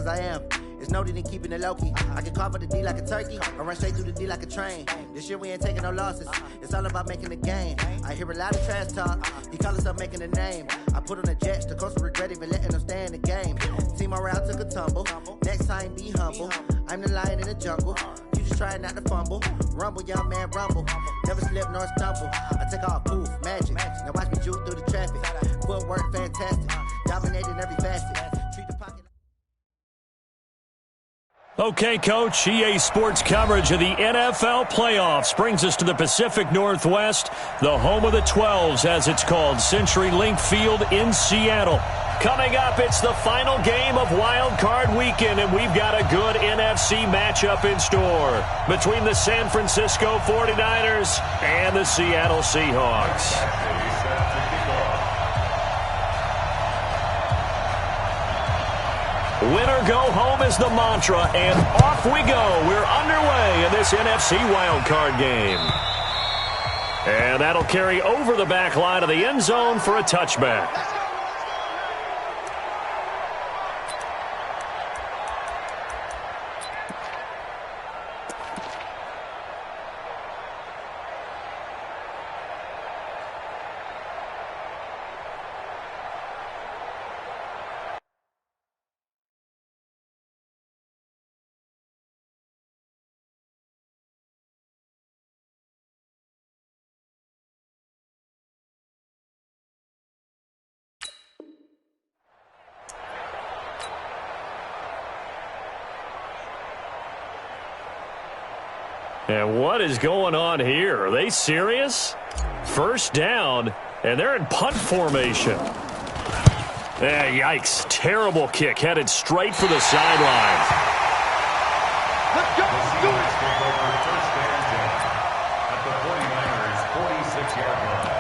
I am. It's noted in keeping it low-key. I can carve up the D like a turkey, or run straight through the D like a train. This year we ain't taking no losses. It's all about making the game. I hear a lot of trash talk. He call himself making a name. I put on the Jets, the coach will regret even letting them stay in the game. Team morale took a tumble. Next time, be humble. I'm the lion in the jungle. You just try not to fumble. Rumble, young man, rumble. Never slip nor stumble. I take off, poof, magic. Now watch me juke through the traffic. Footwork, fantastic. Dominating every facet. Treat the pocket. Okay, Coach, EA Sports coverage of the NFL playoffs brings us to the Pacific Northwest, the home of the 12s, as it's called, CenturyLink Field in Seattle. Coming up, it's the final game of Wild Card Weekend, and we've got a good NFC matchup in store between the San Francisco 49ers and the Seattle Seahawks. Win or go home is the mantra, and off we go. We're underway in this NFC wildcard game. And that'll carry over the back line of the end zone for a touchback. And what is going on here? Are they serious? First down, and they're in punt formation. Yikes. Terrible kick headed straight for the sideline. Let's go. Let's do it. First and 10 at the 49ers' 46-yard line.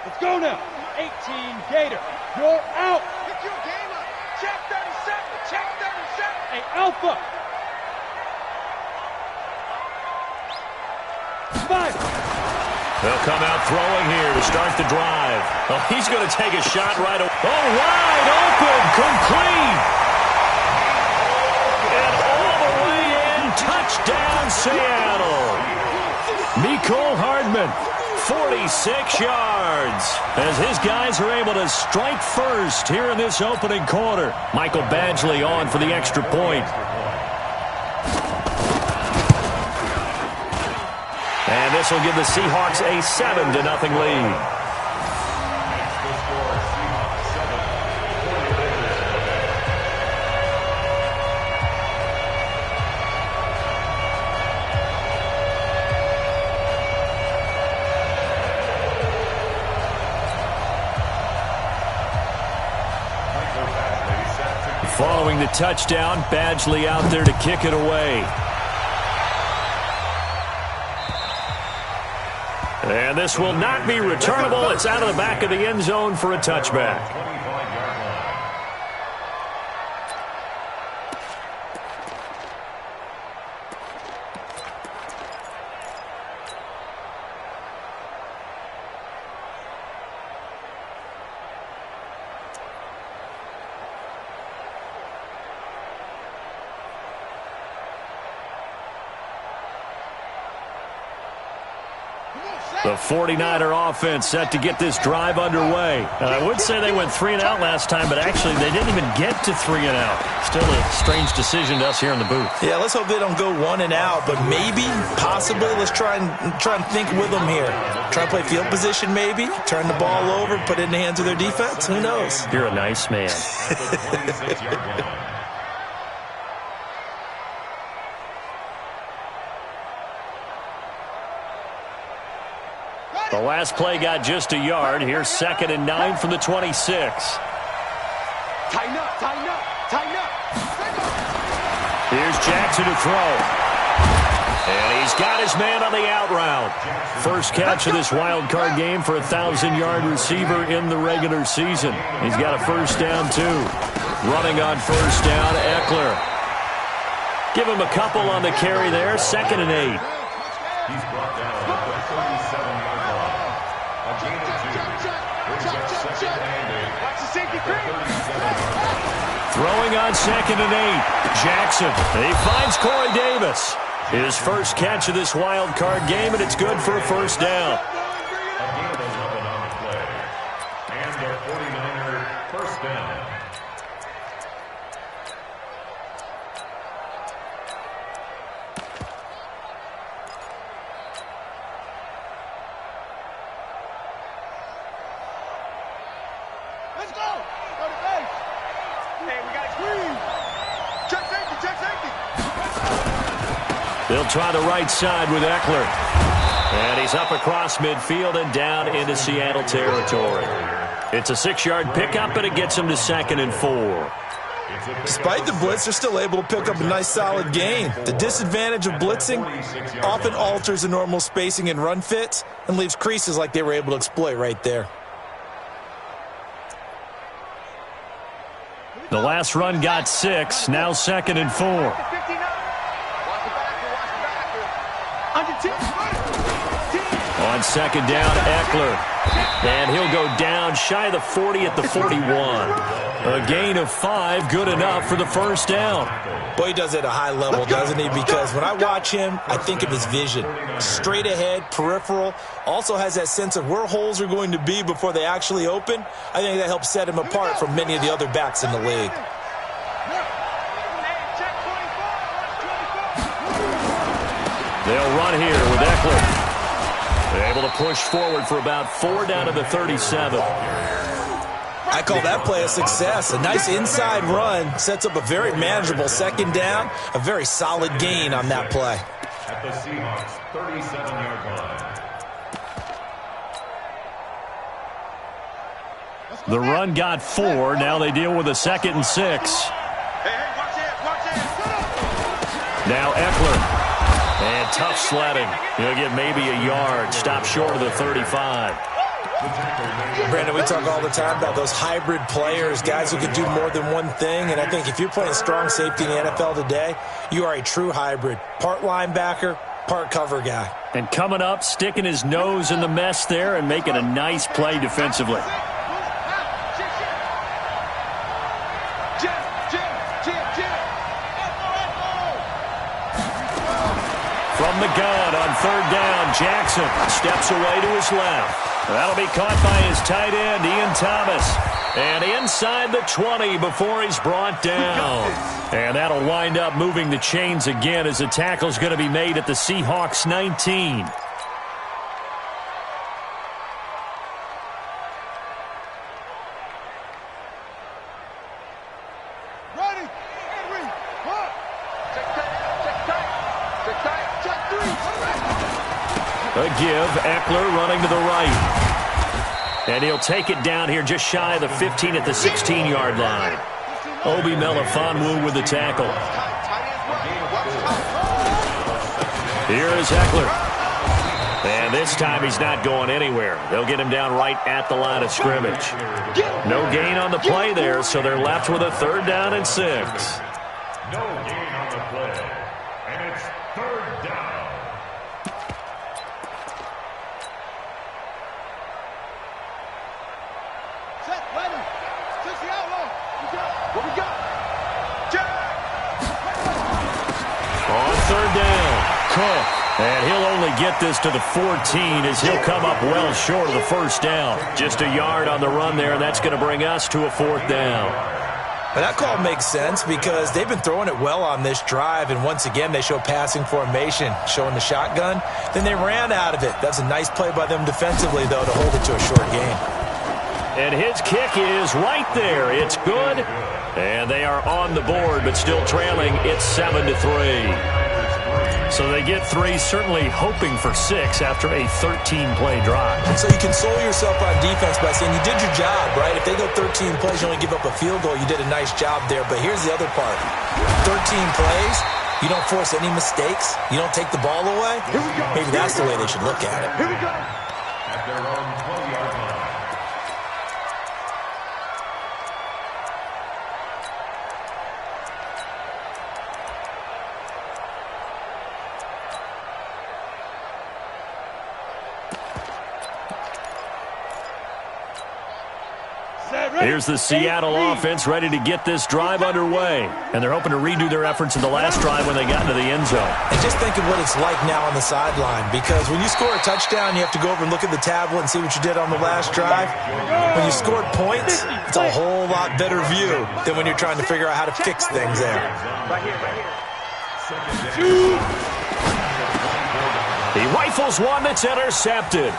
Let's go now. 18 Gator. You're out. Pick your game up. Check 37. Check 37. Hey, Alpha. 5. They'll come out throwing here to start the drive. Oh, he's going to take a shot right away. Oh, wide open. Complete. And all the way in. Touchdown, Seattle. Mecole Hardman. 46 yards as his guys are able to strike first here in this opening quarter. Michael Badgley on for the extra point. And this will give the Seahawks a 7-0 lead. Following the touchdown, Badgley out there to kick it away. And this will not be returnable. It's out of the back of the end zone for a touchback. The 49er offense set to get this drive underway. I would say they went 3 and out last time, but actually they didn't even get to 3 and out. Still a strange decision to us here in the booth. Yeah, let's hope they don't go 1 and out, but maybe, possibly, let's try and think with them here. Try to play field position maybe, turn the ball over, put it in the hands of their defense. Who knows? You're a nice man. The last play got just a yard. Here's 2nd and 9 from the 26. Tighten up, tighten up, tighten up. Here's Jackson to throw. And he's got his man on the out route. First catch of this wild card game for a 1,000-yard receiver in the regular season. He's got a first down, too. Running on first down, Eckler. Give him a couple on the carry there. 2nd and 8. He's brought down at the 37-yard line. A gain of 2. Brings up 2nd and 8. Watch the safety creep. Throwing on 2nd and 8. Jackson. He finds Corey Davis. His first catch of this wild card game, and it's good for a first down. A gain of 11 on the play. And a 49er first down. Let's go. Go to base. Hey, we got a screen. Check safety, check safety. They'll try the right side with Eckler. And he's up across midfield and down into Seattle territory. It's a 6-yard pickup, and it gets him to 2nd and 4. Despite the blitz, they're still able to pick up a nice solid gain. The disadvantage of blitzing often alters the normal spacing and run fits and leaves creases like they were able to exploit right there. The last run got 6, now 2nd and 4. On 2nd down, Eckler. And he'll go down shy of the 40 at the 41. A gain of 5, good enough for the first down. Boy, he does it at a high level, doesn't he? Because when I watch him, I think of his vision. Straight ahead, peripheral. Also has that sense of where holes are going to be before they actually open. I think that helps set him apart from many of the other backs in the league. They'll run here with Eckler. They're able to push forward for about 4 down to the 37. I call that play a success. A nice inside run sets up a very manageable 2nd down. A very solid gain on that play. At the Seahawks 37-yard line. The run got 4. Now they deal with a 2nd and 6. Hey, watch it. Now Eckler. And tough sledding. He'll get maybe a yard. Stop short of the 35. Brandon, we talk all the time about those hybrid players, guys who can do more than one thing. And I think if you're playing strong safety in the NFL today, you are a true hybrid. Part linebacker, part cover guy. And coming up, sticking his nose in the mess there and making a nice play defensively. From the gun on 3rd down, Jackson steps away to his left. That'll be caught by his tight end, Ian Thomas. And inside the 20 before he's brought down. And that'll wind up moving the chains again as the tackle's going to be made at the Seahawks 19. A give, Eckler running to the right. And he'll take it down here just shy of the 15 at the 16-yard line. Obi Melifonwu with the tackle. Here is Eckler. And this time he's not going anywhere. They'll get him down right at the line of scrimmage. No gain on the play there, so they're left with a 3rd down and 6. No gain on the play. And it's 3rd down. On 3rd down, Cook. And he'll only get this to the 14 as he'll come up well short of the first down. Just a yard on the run there, and that's going to bring us to a 4th down. But that call makes sense because they've been throwing it well on this drive, and once again they show passing formation, showing the shotgun. Then they ran out of it. That's a nice play by them defensively, though, to hold it to a short game. And his kick is right there. It's good. And they are on the board, but still trailing. It's 7-3. So they get 3, certainly hoping for 6 after a 13-play drive. So you console yourself on defense by saying you did your job, right? If they go 13 plays, you only give up a field goal, you did a nice job there. But here's the other part. 13 plays, You don't force any mistakes. You don't take the ball away. Maybe that's the way they should look at it. Here we go. At their own 20-yard line. Here's the Seattle offense ready to get this drive underway. And they're hoping to redo their efforts in the last drive when they got into the end zone. And just think of what it's like now on the sideline, because when you score a touchdown, you have to go over and look at the tablet and see what you did on the last drive. When you scored points, it's a whole lot better view than when you're trying to figure out how to fix things there. Right here. He rifles one that's intercepted.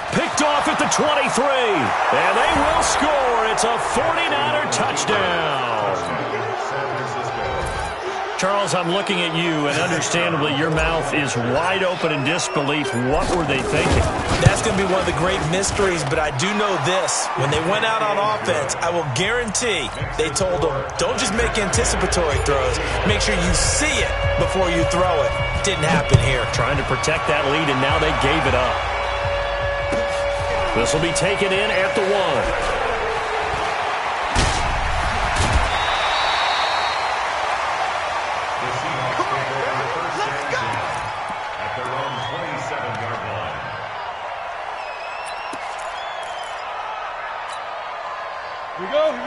Picked off at the 23, and they will score. It's a 49er touchdown. Charles, I'm looking at you, and understandably, your mouth is wide open in disbelief. What were they thinking? That's going to be one of the great mysteries, but I do know this. When they went out on offense, I will guarantee they told them, don't just make anticipatory throws. Make sure you see it before you throw it. Didn't happen here. Trying to protect that lead, and now they gave it up. This will be taken in at the 1. The Seahawks take over the first and 10 at their own 27-yard line.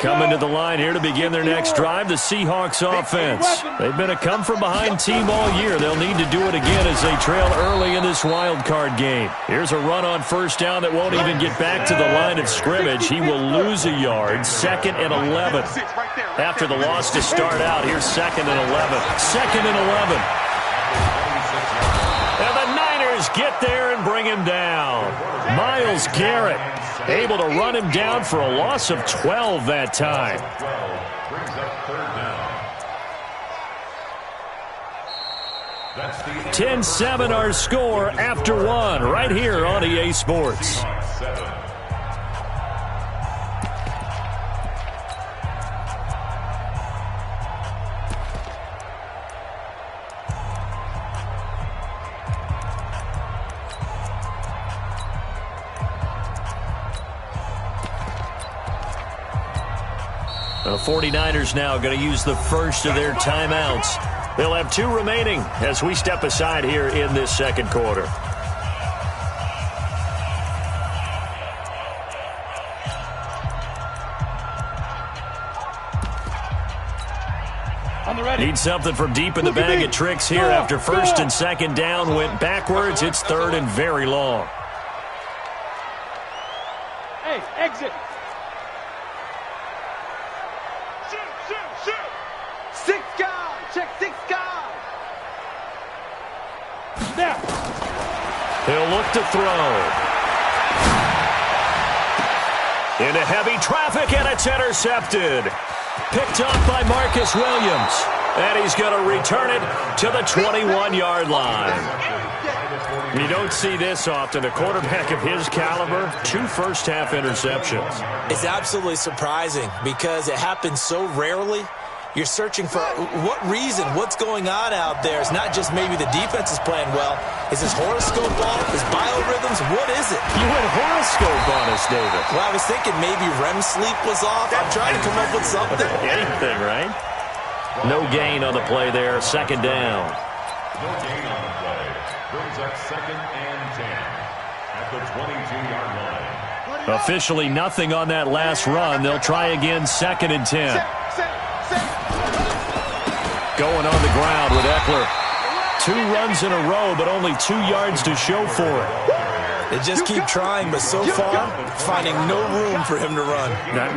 Coming to the line here to begin their next drive, the Seahawks offense. They've been a come-from-behind team all year. They'll need to do it again as they trail early in this wild card game. Here's a run on first down that won't even get back to the line of scrimmage. He will lose a yard, 2nd and 11. After the loss to start out, here's 2nd and 11. 2nd and 11. And the Niners get there and bring him down. Myles Garrett able to run him down for a loss of 12 that time. 12 brings up 3rd down. 10-7 our score after 1 right here on EA Sports. Seahawks 7. The 49ers now going to use the first of their timeouts. They'll have 2 remaining as we step aside here in this second quarter. Need something from deep in the bag of tricks here after 1st and 2nd down went backwards. It's 3rd and very long. Hey, exit. He'll look to throw. Into heavy traffic, and it's intercepted. Picked off by Marcus Williams. And he's going to return it to the 21-yard line. You don't see this often. A quarterback of his caliber, 2 first-half interceptions. It's absolutely surprising because it happens so rarely. You're searching for what reason, what's going on out there. It's not just maybe the defense is playing well. Is his horoscope off? His biorhythms? What is it? You went horoscope on us, David. Well, I was thinking maybe REM sleep was off. I'm trying to come up with something. Anything, right? No gain on the play there. 2nd down. No gain on the play. Brings up 2nd and 10 at the 22-yard line. Officially nothing on that last run. They'll try again 2nd and 10. Going on the ground with Eckler. 2 runs in a row, but only 2 yards to show for it. They just keep trying, but so far, finding no room for him to run.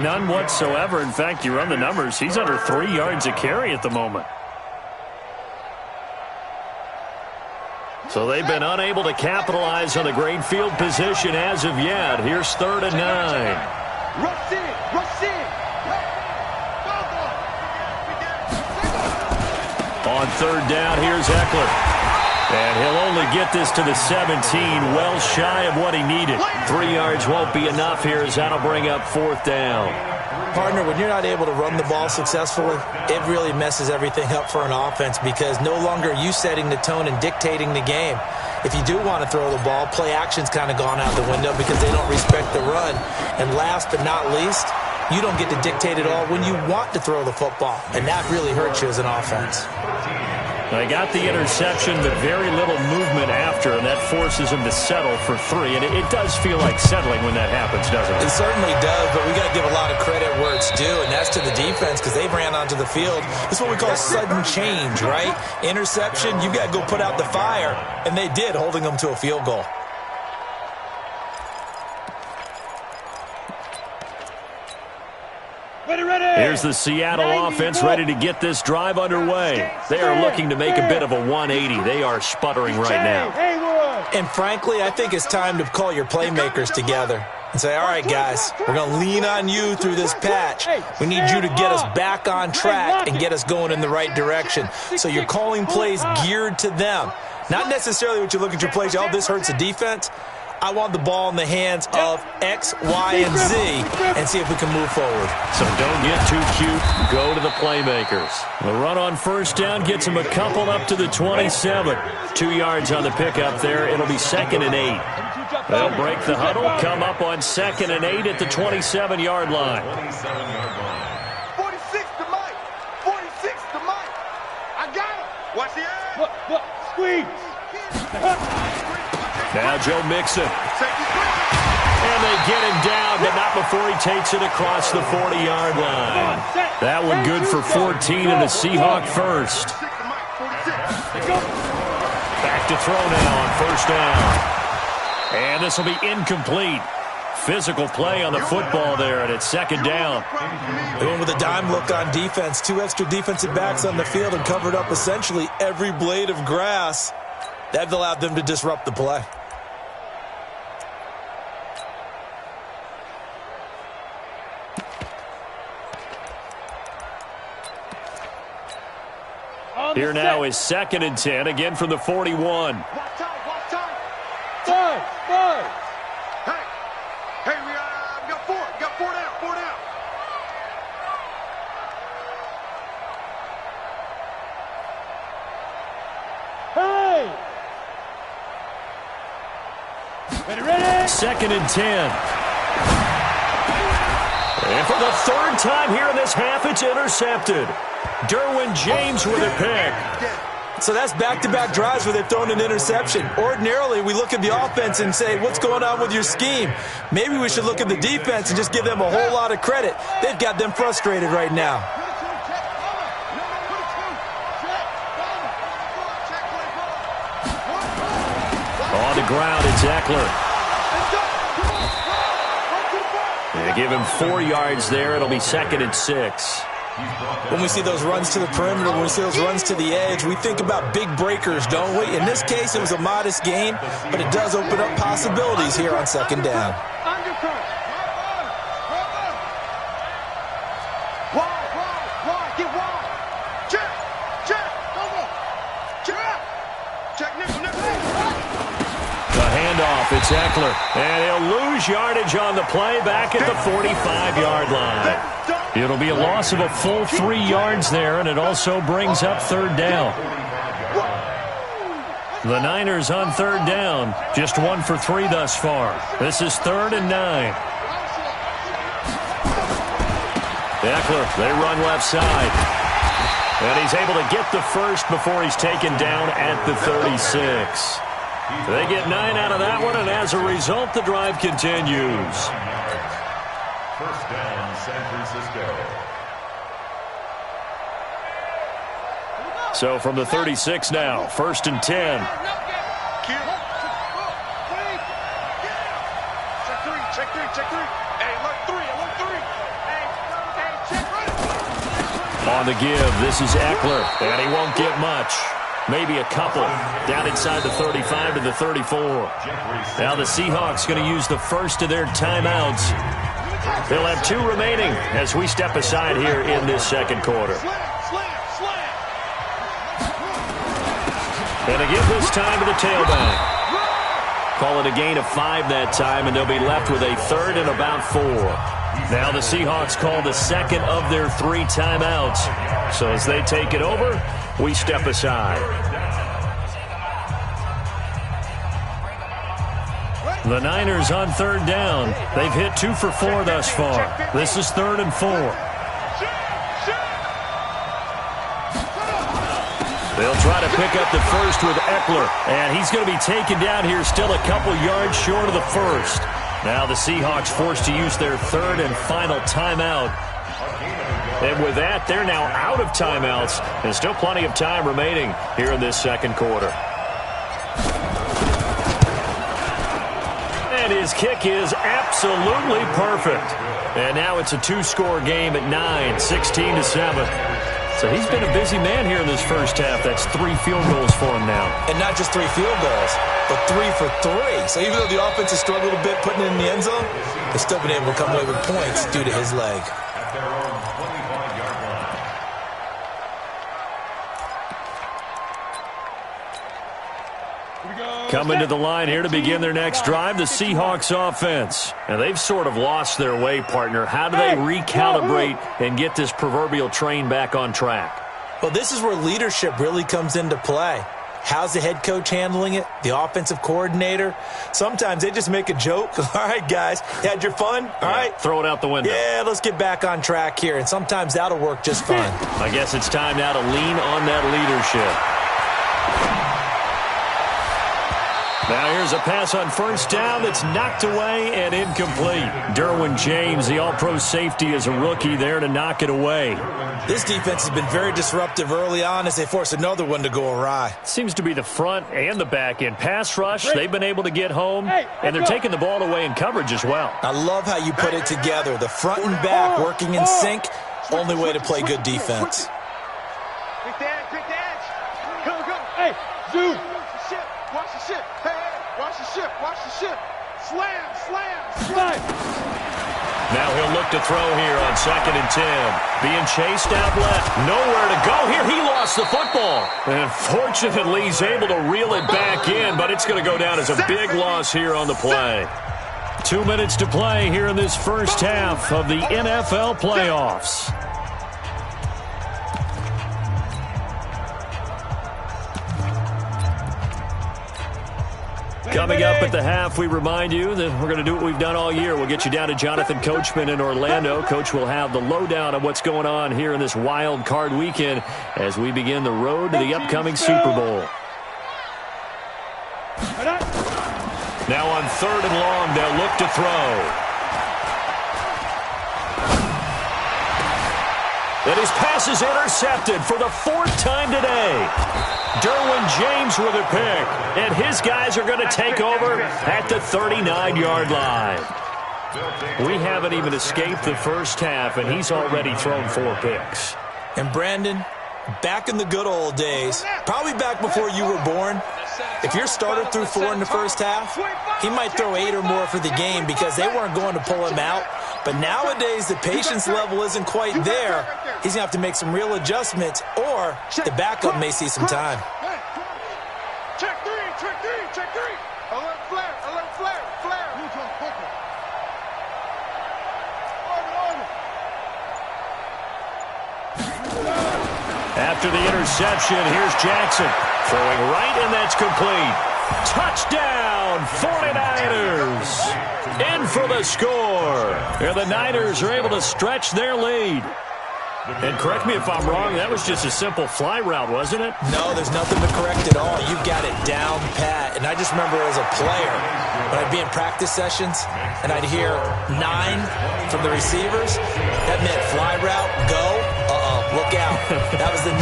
None whatsoever. In fact, you run the numbers. He's under 3 yards a carry at the moment. So they've been unable to capitalize on the great field position as of yet. Here's 3rd and 9. Rush in! Rush in! On 3rd down, here's Eckler. And he'll only get this to the 17, well shy of what he needed. 3 yards won't be enough here as that'll bring up 4th down. Partner, when you're not able to run the ball successfully, it really messes everything up for an offense because no longer are you setting the tone and dictating the game. If you do want to throw the ball, play action's kind of gone out the window because they don't respect the run. And last but not least, you don't get to dictate it all when you want to throw the football, and that really hurts you as an offense. They got the interception, but very little movement after, and that forces them to settle for 3. And it does feel like settling when that happens, doesn't it? It certainly does, but we got to give a lot of credit where it's due, and that's to the defense because they ran onto the field. It's what we call sudden change, right? Interception, you got to go put out the fire, and they did, holding them to a field goal. Here's the Seattle offense ready to get this drive underway. They are looking to make a bit of a 180. They are sputtering right now. And frankly, I think it's time to call your playmakers together and say, all right, guys, we're going to lean on you through this patch. We need you to get us back on track and get us going in the right direction. So you're calling plays geared to them. Not necessarily what you look at your plays, oh, this hurts the defense. I want the ball in the hands of X, Y, and Z and see if we can move forward. So don't get too cute. Go to the playmakers. The run on first down gets them a couple up to the 27. 2 yards on the pickup there. It'll be 2nd and 8. They'll break the huddle, come up on 2nd and 8 at the 27-yard line. 46 to Mike. 46 to Mike. I got him. Watch the eye. Squeeze. Now Joe Mixon. And they get him down, but not before he takes it across the 40-yard line. That one good for 14 and a Seahawk first. Back to throw now on first down. And this will be incomplete. Physical play on the football there, and it's 2nd down. They went with a dime look on defense. 2 extra defensive backs on the field and covered up essentially every blade of grass. That allowed them to disrupt the play. Here now is 2nd and 10, again from the 41. Watch time. 5. Hey, we got 4. Got 4 down. Hey! Ready? 2nd and 10. And for the 3rd time here in this half, it's intercepted. Derwin James with a pick. So that's back-to-back drives where they've thrown an interception. Ordinarily, we look at the offense and say, what's going on with your scheme? Maybe we should look at the defense and just give them a whole lot of credit. They've got them frustrated right now. On the ground, it's Eckler. They give him 4 yards there. It'll be 2nd and 6. When we see those runs to the perimeter, when we see those runs to the edge, we think about big breakers, don't we? In this case, it was a modest gain, but it does open up possibilities here on 2nd down. Wide, get wide. Check. The handoff, it's Eckler. And he'll lose yardage on the play back at the 45-yard line. It'll be a loss of a full 3 yards there, and it also brings up 3rd down. The Niners on 3rd down, just 1 for 3 thus far. This is 3rd and 9. Eckler, they run left side. And he's able to get the first before he's taken down at the 36. They get 9 out of that one, and as a result, the drive continues. First down, San Francisco. So from the 36 now, 1st and 10. Check 3. Hey, alert 3. On the give, this is Eckler, and he won't get much. Maybe a couple. Down inside the 35 to the 34. Now the Seahawks going to use the first of their timeouts. They'll have 2 remaining as we step aside here in this 2nd quarter. And to give this time to the tailback. Call it a gain of 5 that time, and they'll be left with a 3rd and about 4. Now the Seahawks call the second of their 3 timeouts. So as they take it over, we step aside. The Niners on 3rd down. They've hit 2 for 4 thus far. This is 3rd and 4. They'll try to pick up the first with Eckler. And he's going to be taken down here still a couple yards short of the first. Now the Seahawks forced to use their 3rd and final timeout. And with that, they're now out of timeouts. And still plenty of time remaining here in this second quarter. And his kick is absolutely perfect. And now it's a 2-score game at 9, 16-7. So he's been a busy man here in this first half. That's 3 field goals for him now. And not just 3 field goals, but 3 for 3. So even though the offense has struggled a bit putting it in the end zone, they've still been able to come away with points due to his leg. At their own 25-yard line. Coming to the line here to begin their next drive, the Seahawks offense. And they've sort of lost their way, partner. How do they recalibrate and get this proverbial train back on track? Well, this is where leadership really comes into play. How's the head coach handling it? The offensive coordinator? Sometimes they just make a joke. All right, guys, you had your fun? All right. Throw it out the window. Yeah, let's get back on track here. And sometimes that'll work just fine. I guess it's time now to lean on that leadership. Now here's a pass on first down that's knocked away and incomplete. Derwin James, the all-pro safety, is a rookie there to knock it away. This defense has been very disruptive early on as they force another one to go awry. Seems to be the front and the back end. Pass rush, they've been able to get home, and they're taking the ball away in coverage as well. I love how you put it together. The front and back working in sync, only way to play good defense. Quick dance. Go. Hey, Zoo. Watch the ship. Hey, watch the ship. Slam. Now he'll look to throw here on 2nd and 10. Being chased out left. Nowhere to go here. He lost the football. And fortunately, he's able to reel it back in, but it's going to go down as a big loss here on the play. 2 minutes to play here in this first half of the NFL playoffs. Coming up at the half, we remind you that we're going to do what we've done all year. We'll get you down to Jonathan Coachman in Orlando. Coach will have the lowdown of what's going on here in this wild card weekend as we begin the road to the upcoming Super Bowl. Now on 3rd and long, they'll look to throw. And his pass is intercepted for the 4th time today. Derwin James with a pick, and his guys are going to take over at the 39-yard line. We haven't even escaped the first half, and he's already thrown 4 picks. And Brandon, back in the good old days, probably back before you were born, if your starter threw 4 in the first half, he might throw 8 or more for the game because they weren't going to pull him out. But nowadays, the patience level isn't quite there. He's going to have to make some real adjustments, or the backup may see some time. Check three. Alert flare. After the interception, here's Jackson. Throwing right, and that's complete. Touchdown, 49ers. In for the score. And the Niners are able to stretch their lead. And correct me if I'm wrong, that was just a simple fly route, wasn't it? No, there's nothing to correct at all. You've got it down pat. And I just remember as a player, when I'd be in practice sessions, and I'd hear 9 from the receivers, that meant fly route, go, look out. That was the 9,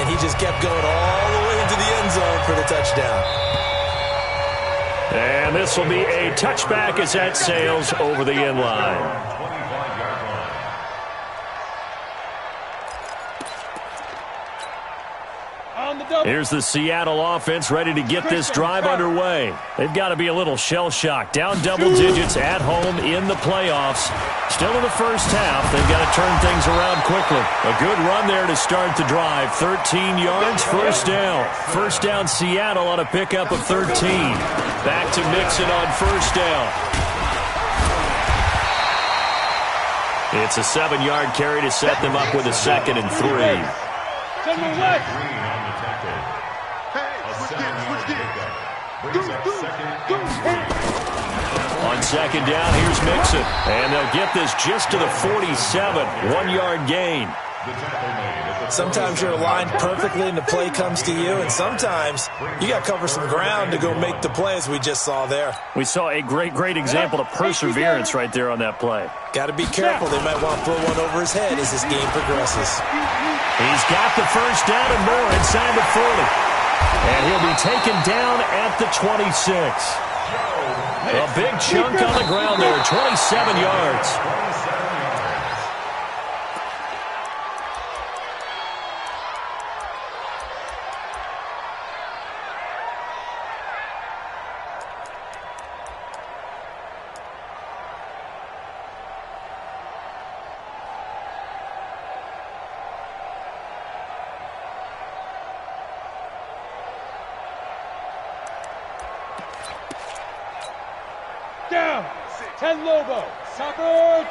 and he just kept going all the way into the end zone for the touchdown. And this will be a touchback as that sails over the end line. Here's the Seattle offense ready to get this drive underway. They've got to be a little shell-shocked. Down double digits at home in the playoffs. Still in the first half. They've got to turn things around quickly. A good run there to start the drive. 13 yards, first down. First down Seattle on a pickup of 13. Back to Mixon on first down. It's a 7-yard carry to set them up with a 2nd and 3. Green on the tackle. Switch gears. Brings up 2nd and 3. On 2nd down, here's Mixon. And they'll get this just to the 47. 1-yard gain. The tackle made at the Sometimes you're aligned perfectly and the play comes to you, and sometimes you got to cover some ground to go make the play, as we just saw there. We saw a great example of perseverance right there on that play. Got to be careful. They might want to throw one over his head as this game progresses. He's got the first down and more inside the 40. And he'll be taken down at the 26. A big chunk on the ground there, 27 yards. Down. 10 Lobo. Topper.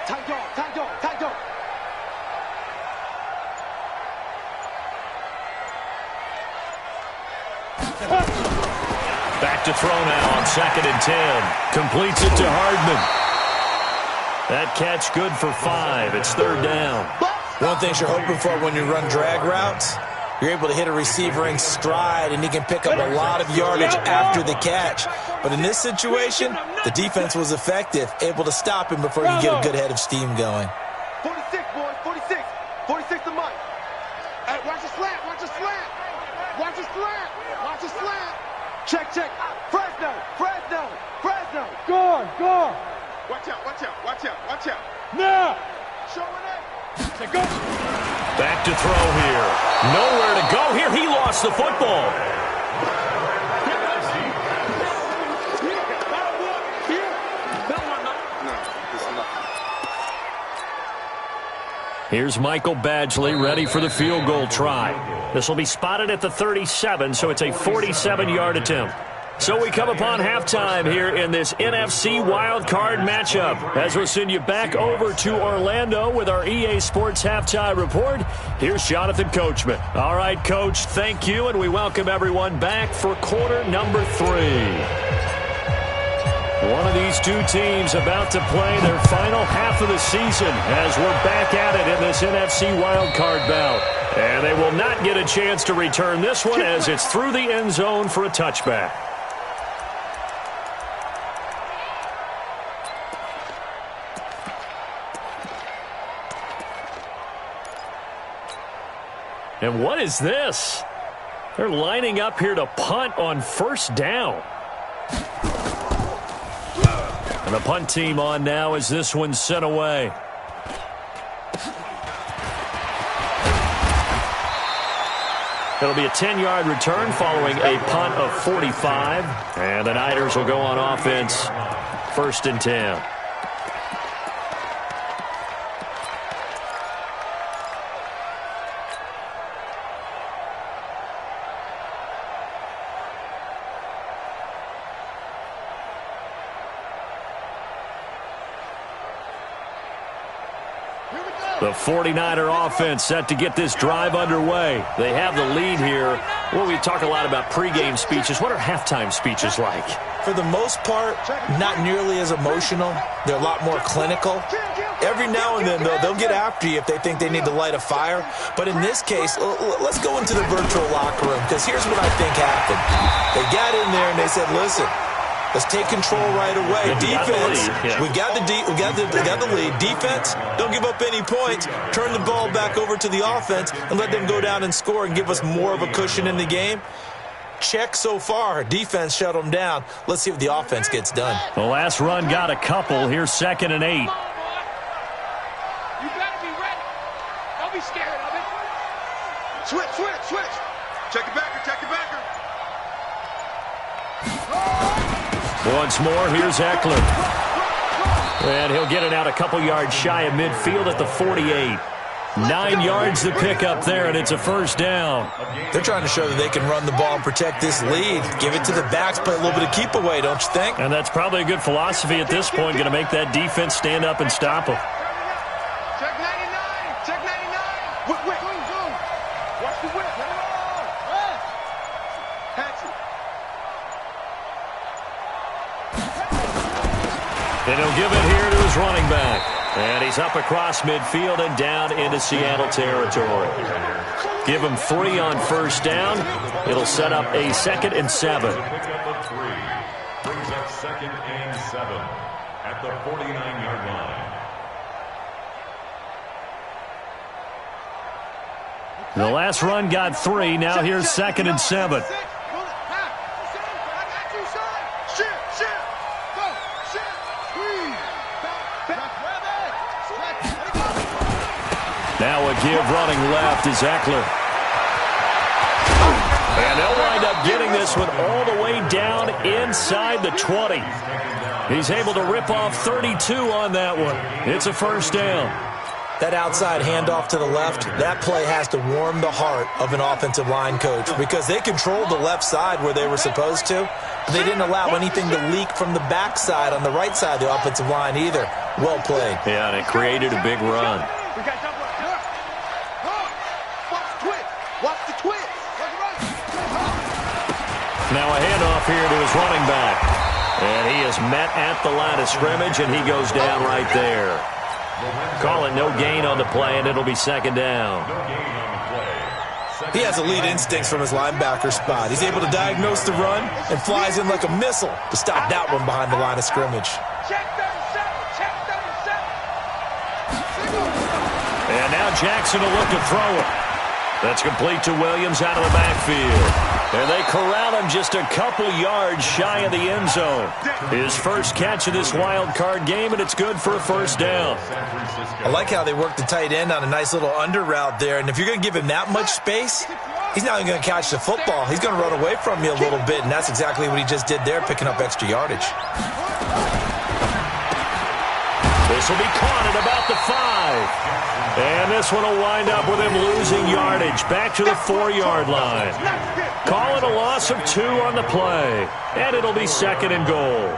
Tight dog. Back to throw now on 2nd and 10. Completes it to Hardman. That catch good for 5. It's 3rd down. One thing you're hoping for when you run drag routes, you're able to hit a receiver in stride, and he can pick up a lot of yardage after the catch. But in this situation, the defense was effective, able to stop him before he get a good head of steam going. 46, boys. 46. 46 to Mike. Hey, watch the slant. Check. Fresno. Guard. Watch out. Now. Showing up. Say go. Back to throw here. Nowhere to go here. He lost the football. Here's Michael Badgley ready for the field goal try. This will be spotted at the 37, so it's a 47-yard attempt. So we come upon halftime here in this NFC wildcard matchup. As we'll send you back over to Orlando with our EA Sports halftime report, here's Jonathan Coachman. All right, Coach, thank you, and we welcome everyone back for quarter number 3. One of these two teams about to play their final half of the season as we're back at it in this NFC wildcard bout. And they will not get a chance to return this one as it's through the end zone for a touchback. And what is this? They're lining up here to punt on 1st down. And the punt team on now as this one's sent away. It'll be a 10-yard return following a punt of 45. And the Niners will go on offense, 1st and 10. The 49er offense set to get this drive underway. They have the lead here. Well, we talk a lot about pregame speeches. What are halftime speeches like? For the most part, not nearly as emotional. They're a lot more clinical. Every now and then, though, they'll get after you if they think they need to light a fire. But in this case, let's go into the virtual locker room, because here's what I think happened. They got in there and they said, listen, let's take control right away. Defense, we got the lead. Defense, don't give up any points. Turn the ball back over to the offense and let them go down and score and give us more of a cushion in the game. Check so far. Defense shut them down. Let's see if the offense gets done. The last run got a couple. Here's 2nd and 8. You better be ready. Don't be scared of it. Switch. Check it backer. Once more, here's Eckler. And he'll get it out a couple yards shy of midfield at the 48. 9 yards to pick up there, and it's a first down. They're trying to show that they can run the ball and protect this lead. Give it to the backs, play a little bit of keep away, don't you think? And that's probably a good philosophy at this point, going to make that defense stand up and stop them. Check 99. Check 99. Whip. Watch the whip. Catch it. And he'll give it here to his running back. And he's up across midfield and down into Seattle territory. Give him 3 on first down. It'll set up a 2nd and 7. Pickup of 3. Brings up 2nd and 7 at the 49-yard line. The last run got 3. Now here's 2nd and 7. Now a give running left is Eckler. And they'll wind up getting this one all the way down inside the 20. He's able to rip off 32 on that one. It's a first down. That outside handoff to the left, that play has to warm the heart of an offensive line coach because they controlled the left side where they were supposed to. But they didn't allow anything to leak from the backside on the right side of the offensive line either. Well played. Yeah, and it created a big run. Watch the twist. Now a handoff here to his running back. And he is met at the line of scrimmage, and he goes down right there. Call it no gain on the play, and it'll be 2nd down. He has elite instincts from his linebacker spot. He's able to diagnose the run and flies in like a missile to stop that one behind the line of scrimmage. Check 37. Check 37. And now Jackson will look to throw it. That's complete to Williams out of the backfield. And they corral him just a couple yards shy of the end zone. His first catch of this wild card game, and it's good for a first down. I like how they work the tight end on a nice little under route there. And if you're going to give him that much space, he's not even going to catch the football. He's going to run away from you a little bit, and that's exactly what he just did there, picking up extra yardage. This will be caught at about the 5. And this one will wind up with him losing yardage back to the 4-yard line. Call it a loss of 2 on the play. And it'll be 2nd and goal.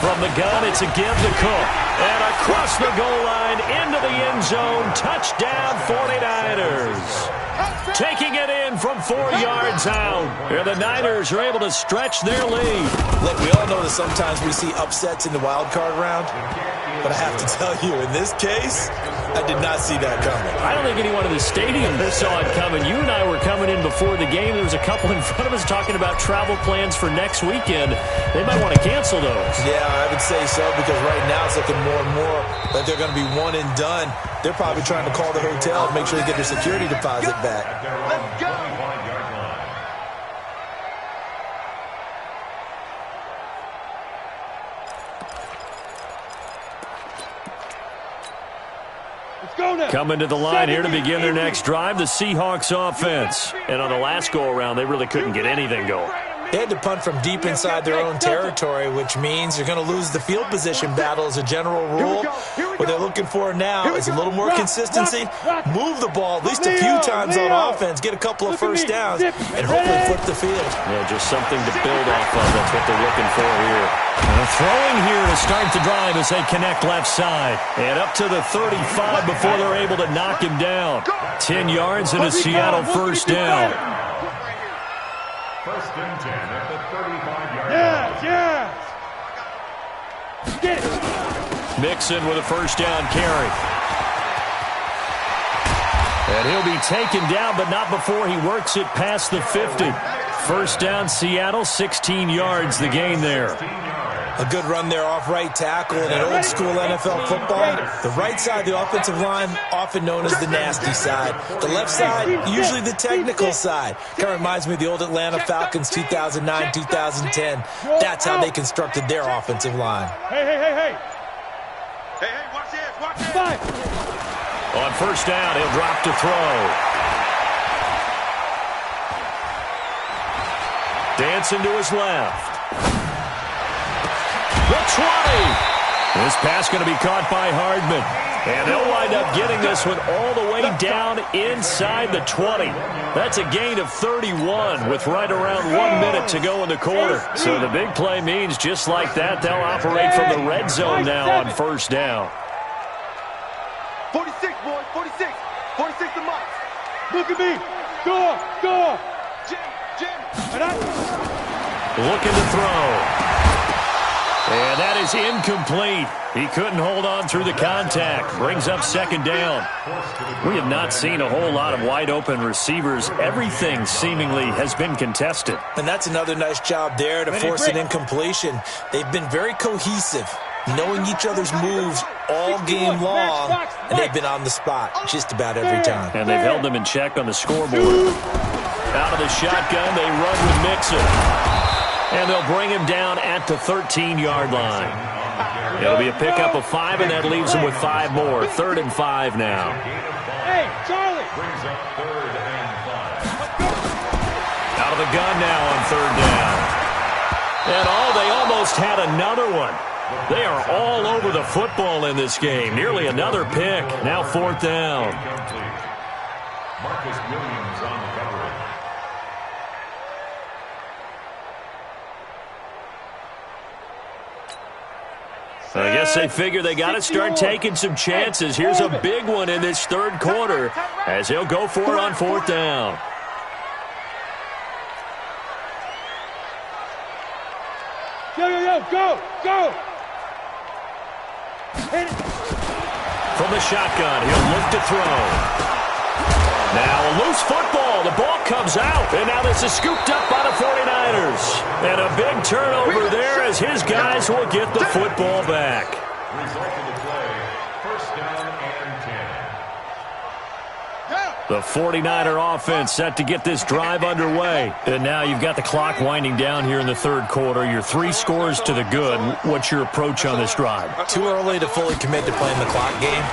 From the gun, it's a give to Cook. And across the goal line, into the end zone, touchdown 49ers. Taking it in from 4 yards out. And the Niners are able to stretch their lead. Look, we all know that sometimes we see upsets in the wild card round. But I have to tell you, in this case, I did not see that coming. I don't think anyone in the stadium saw it coming. You and I were coming in before the game. There was a couple in front of us talking about travel plans for next weekend. They might want to cancel those. Yeah, I would say so, because right now it's looking more and more like they're going to be one and done. They're probably trying to call the hotel and make sure they get their security deposit back. Let's go. Coming to the line here to begin their next drive, the Seahawks offense. And on the last go-around, they really couldn't get anything going. They had to punt from deep inside their own territory, which means you're going to lose the field position battle as a general rule. What they're looking for now is a little more consistency, move the ball at least a few times on offense, get a couple of first downs, and hopefully flip the field. Yeah, just something to build off of. That's what they're looking for here. Throwing here to start the drive as they connect left side. And up to the 35 before they're able to knock him down. 10 yards and a Seattle first down. First and 10 at the 35-yard line. Get it. Mixon with a first down carry. And he'll be taken down, but not before he works it past the 50. First down, Seattle, 16 yards the gain there. A good run there off right tackle in an old-school NFL football. The right side of the offensive line, often known as the nasty side. The left side, usually the technical side. Kind of reminds me of the old Atlanta Falcons 2009, 2010. That's how they constructed their offensive line. Hey. Hey, watch this, watch this. On first down, he'll drop to throw. Dancing to his left. The 20. This pass going to be caught by Hardman. And they'll wind up getting this one all the way down inside the 20. That's a gain of 31 with right around 1 minute to go in the quarter. So the big play means just like that, they'll operate from the red zone now on first down. 46, boys, 46. 46 to Mike. Look at me. Go. Jim. Looking to throw. And that is incomplete. He couldn't hold on through the contact. Brings up second down. We have not seen a whole lot of wide-open receivers. Everything seemingly has been contested. And that's another nice job there to force an incompletion. They've been very cohesive, knowing each other's moves all game long, and they've been on the spot just about every time. And they've held them in check on the scoreboard. Out of the shotgun, they run with Mixon. And they'll bring him down at the 13-yard line. It'll be a pickup of 5, and that leaves him with 5 more. 3rd and 5 now. Hey, Charlie. Brings up 3rd and 5. Out of the gun now on 3rd down. And they almost had another one. They are all over the football in this game. Nearly another pick. Now 4th down. Marcus Williams on the coverage. I guess they figure they got to start taking some chances. Here's a big one in this 3rd quarter as he'll go for it on 4th down. Go. Hit it. From the shotgun, he'll look to throw. Now a loose football. The ball comes out, and now this is scooped up by the 49ers. And a big turnover there as his guys will get the football back. Result of the play, 1st down and 10. The 49er offense set to get this drive underway. And now you've got the clock winding down here in the 3rd quarter. You're 3 scores to the good. What's your approach on this drive? Too early to fully commit to playing the clock game.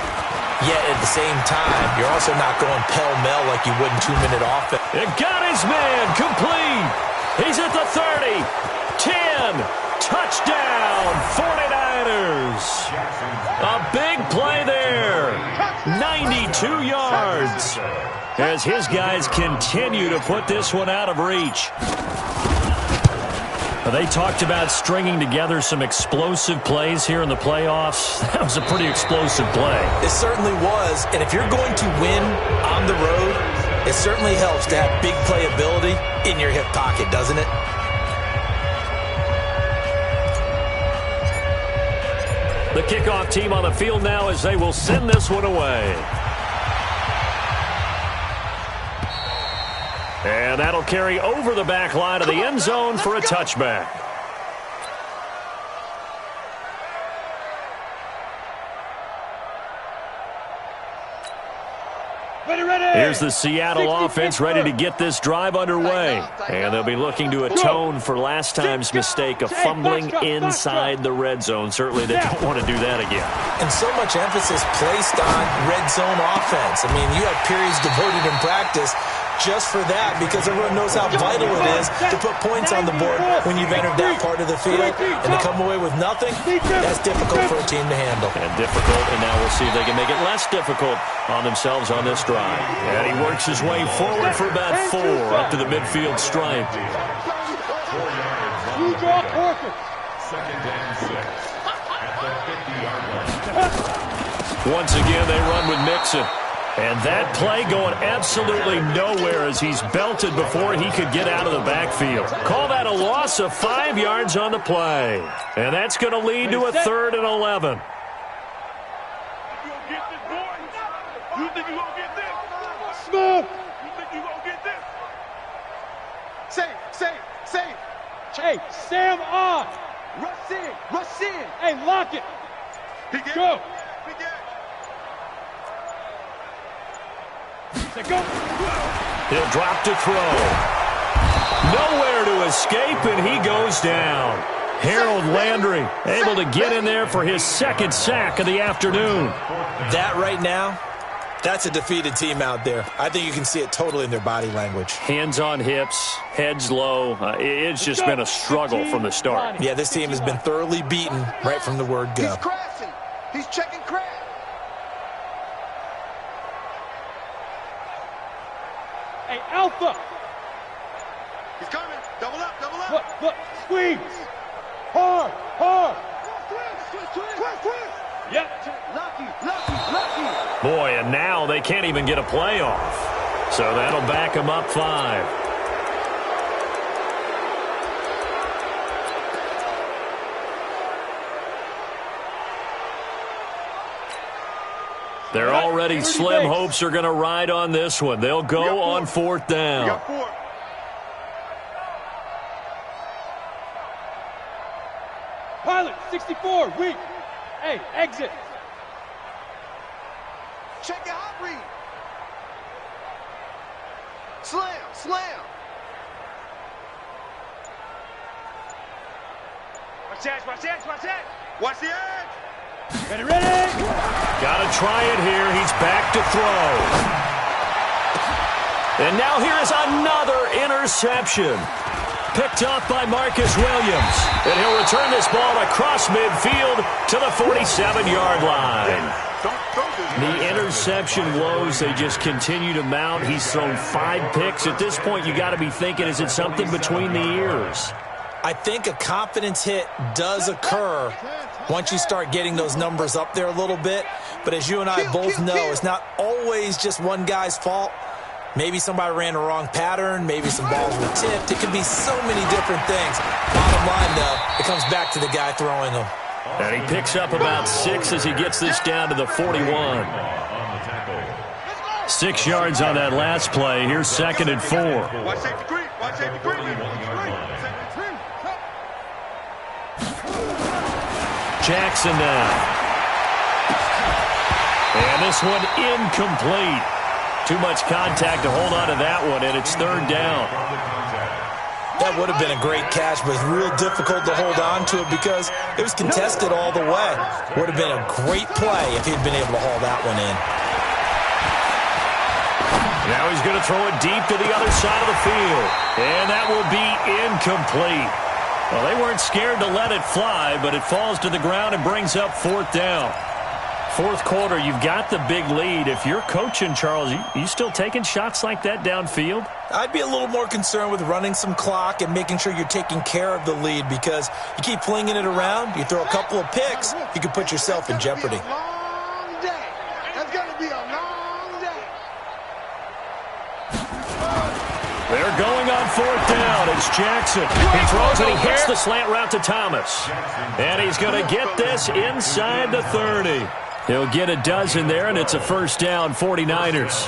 Yet at the same time, you're also not going pell-mell like you would in 2-minute offense. It got his man complete. He's at the 30. 10. Touchdown, 49ers. A big play there. 92 yards. As his guys continue to put this one out of reach. They talked about stringing together some explosive plays here in the playoffs. That was a pretty explosive play. It certainly was, and if you're going to win on the road, it certainly helps to have big playability in your hip pocket, doesn't it? The kickoff team on the field now as they will send this one away. And that'll carry over the back line of the end zone for a touchback. Here's the Seattle offense ready to get this drive underway. And they'll be looking to atone for last time's mistake of fumbling inside the red zone. Certainly they don't want to do that again. And so much emphasis placed on red zone offense. I mean, you have periods devoted in practice just for that, because everyone knows how vital it is to put points on the board when you've entered that part of the field. And to come away with nothing, that's difficult for a team to handle. And difficult, and now we'll see if they can make it less difficult on themselves on this drive. And he works his way forward for about 4 up to the midfield stripe. 4 yards. 2nd and 6 at the 50-yard line. Once again, they run with Mixon. And that play going absolutely nowhere as he's belted before he could get out of the backfield. Call that a loss of 5 yards on the play. And that's going to lead to a 3rd and 11. You gonna get this, boy? You think you gonna get this? Smooth. You think you gonna get this? Safe. Hey, Sam on. Rush in. Hey, lock it. Go. Go. He'll drop to throw. Nowhere to escape, and he goes down. Harold Landry able to get in there for his 2nd sack of the afternoon. That right now That's a defeated team out there. I think you can see it totally in their body language. Hands on hips, heads low. It's just been a struggle from the start. Yeah, this team has been thoroughly beaten right from the word go. He's crashing. He's checking crash. Hey, Alpha! He's coming. Double up, double up. Look, squeeze! Hard! Yep. Lucky. Boy, and now they can't even get a play off. So that'll back them up 5. They're already slim hopes are going to ride on this one. They'll go on 4th down. We got 4. Pilot, 64, weak. Hey, exit. Check your hot read. Slam. Watch that. Watch the edge. Ready. Got to try it here. He's back to throw. And now here's another interception. Picked off by Marcus Williams. And he'll return this ball across midfield to the 47-yard line. The interception woes, they just continue to mount. He's thrown 5 picks. At this point, you got to be thinking, is it something between the ears? I think a confidence hit does occur once you start getting those numbers up there a little bit. But as you and I both know, it's not always just one guy's fault. Maybe somebody ran the wrong pattern. Maybe some balls were tipped. It could be so many different things. Bottom line, though, it comes back to the guy throwing them. And he picks up about 6 as he gets this down to the 41. 6 yards on that last play. Here's 2nd and 4. Watch safety green. Jackson now. And this one incomplete. Too much contact to hold on to that one, and it's 3rd down. That would have been a great catch, but it's real difficult to hold on to it because it was contested all the way. Would have been a great play if he'd been able to haul that one in. Now he's going to throw it deep to the other side of the field, and that will be incomplete. Well, they weren't scared to let it fly, but it falls to the ground and brings up 4th down. 4th quarter, you've got the big lead. If you're coaching, Charles, you still taking shots like that downfield? I'd be a little more concerned with running some clock and making sure you're taking care of the lead because you keep flinging it around, you throw a couple of picks, you can put yourself in jeopardy. That's going to be a long day. They're going on 4th down. It's Jackson. He throws and he hits the slant route to Thomas. And he's going to get this inside the 30. He'll get a dozen there, and it's a 1st down, 49ers.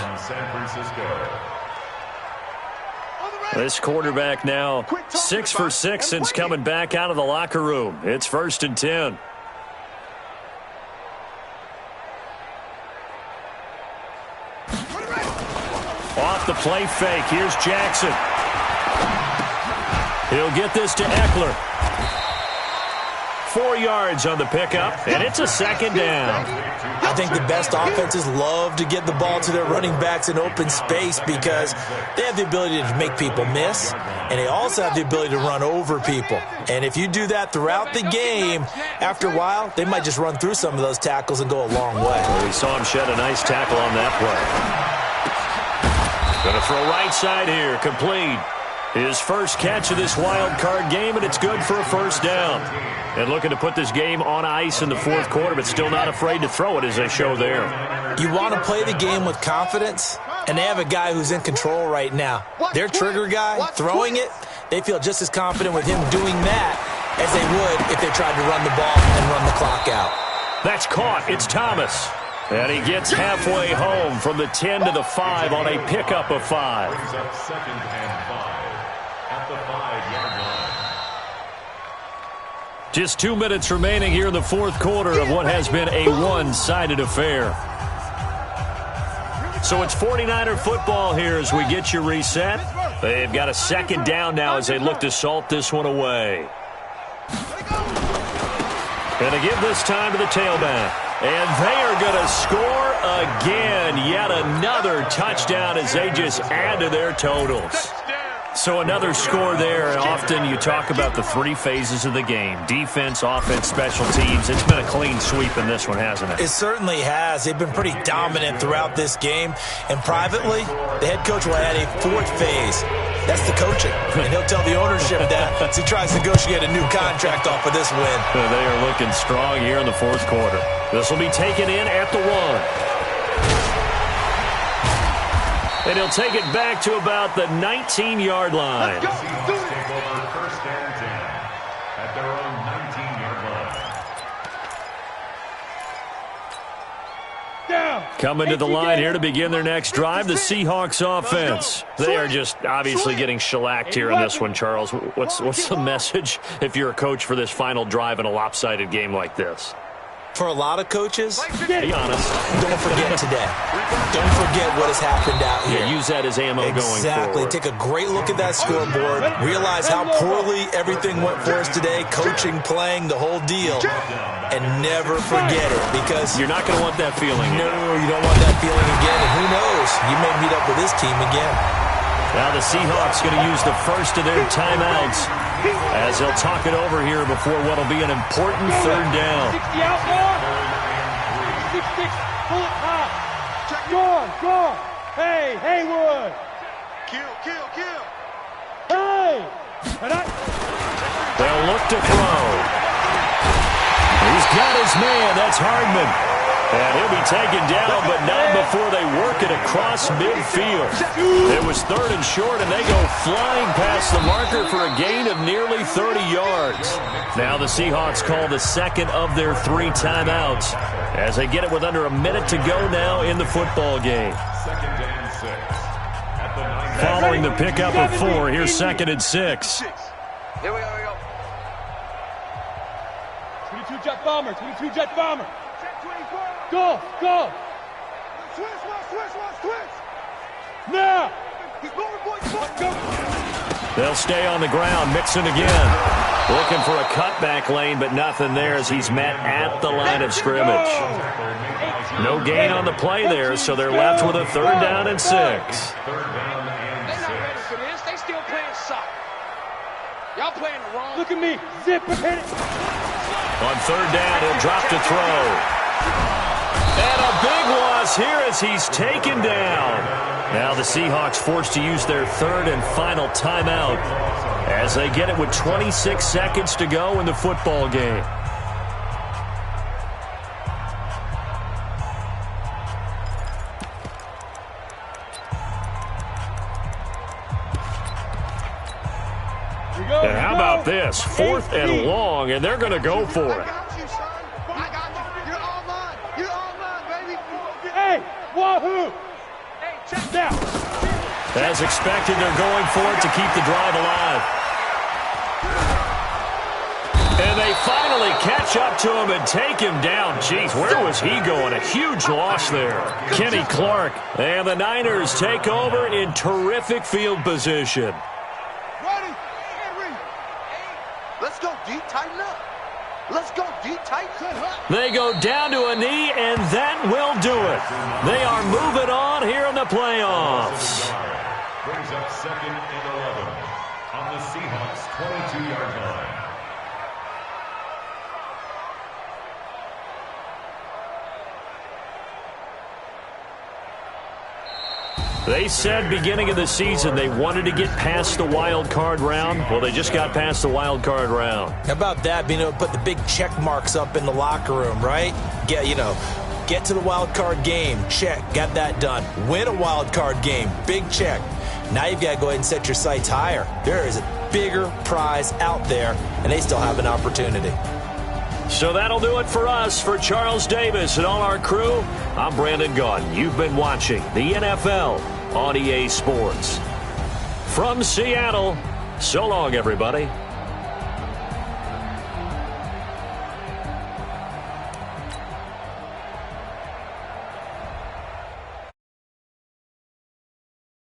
This quarterback now 6 for 6 since coming back out of the locker room. It's 1st and 10. Off the play fake. Here's Jackson. He'll get this to Eckler. 4 yards on the pickup, and it's a 2nd down. I think the best offenses love to get the ball to their running backs in open space because they have the ability to make people miss, and they also have the ability to run over people. And if you do that throughout the game, after a while, they might just run through some of those tackles and go a long way. Well, we saw him shed a nice tackle on that play. Going to throw right side here, complete. His first catch of this wild card game, and it's good for a 1st down. And looking to put this game on ice in the 4th quarter, but still not afraid to throw it as they show there. You want to play the game with confidence, and they have a guy who's in control right now. Their trigger guy, throwing it, they feel just as confident with him doing that as they would if they tried to run the ball and run the clock out. That's caught. It's Thomas. And he gets halfway home from the 10 to the 5 on a pickup of 5. Brings up 2nd and 5 at the 5-yard line. Just 2 minutes remaining here in the 4th quarter of what has been a one-sided affair. So it's 49er football here as we get you reset. They've got a 2nd down now as they look to salt this one away. And to give this time to the tailback. And they are going to score again. Yet another touchdown as they just add to their totals. So another score there. Often you talk about the three phases of the game. Defense, offense, special teams. It's been a clean sweep in this one, hasn't it? It certainly has. They've been pretty dominant throughout this game. And privately, the head coach will add a fourth phase. That's the coaching. And he'll tell the ownership that as he tries to negotiate a new contract off of this win. They are looking strong here in the fourth quarter. This will be taken in at the 1. And he'll take it back to about the 19-yard line. Seahawks take over first and 10 at their own 19-yard line. Coming to the line here to begin their next drive, the Seahawks offense. They are just obviously getting shellacked here in this one, Charles. What's the message if you're a coach for this final drive in a lopsided game like this? For a lot of coaches, be honest. Don't forget today. Don't forget what has happened out here. Yeah, use that as ammo going forward. Exactly. Take a great look at that scoreboard. Realize how poorly everything went for us today. Coaching, playing, the whole deal. And never forget it because you're not going to want that feeling. No, you don't want that feeling again. And who knows? You may meet up with this team again. Now the Seahawks going to use the first of their timeouts as they'll talk it over here before what will be an important third down. 60 out more. 6-6. Pull it high. Gone. Hey, Haywood. Kill. Hey. They'll look to throw. He's got his man. That's Hardman. And he'll be taken down, but not before they work it across midfield. It was third and short, and they go flying past the marker for a gain of nearly 30 yards. Now the Seahawks call the second of their 3 timeouts as they get it with under a minute to go now in the football game. Second and 6 at the 9. Following the pickup of 4, here's second and 6. Here we go. 22 jet bomber. Go. Switch. Now. He's moving, boys. Go. They'll stay on the ground, mixing again. Looking for a cutback lane, but nothing there as he's met at the line of scrimmage. No gain on the play there, so they're left with a third down and 6. They're not ready for this. They still playing soccer. Y'all playing the wrong. Look at me. Zip. Hit it. On third down, he'll drop to throw. And a big loss here as he's taken down. Now the Seahawks forced to use their third and final timeout as they get it with 26 seconds to go in the football game. And how about this? 4th and long, and they're going to go for it. I got you, son. I got you. You're all mine, baby. Hey, wahoo! Hey, check Now. As expected, they're going for it to keep the drive alive. And they finally catch up to him and take him down. Jeez, where was he going? A huge loss there. Kenny Clark. And the Niners take over in terrific field position. Ready? Let's go deep, tighten up. They go down to a knee, and that will do it. They are moving on here in the playoffs. Brings up second and 11 on the Seahawks' 22-yard line. They said beginning of the season they wanted to get past the wild card round. Well, they just got past the wild card round. How about that, being able to put the big check marks up in the locker room, right? Get to the wild card game, check, got that done. Win a wild card game, big check. Now you've got to go ahead and set your sights higher. There is a bigger prize out there, and they still have an opportunity. So that'll do it for us. For Charles Davis and all our crew, I'm Brandon Gaudin. You've been watching the NFL on EA Sports. From Seattle, so long, everybody.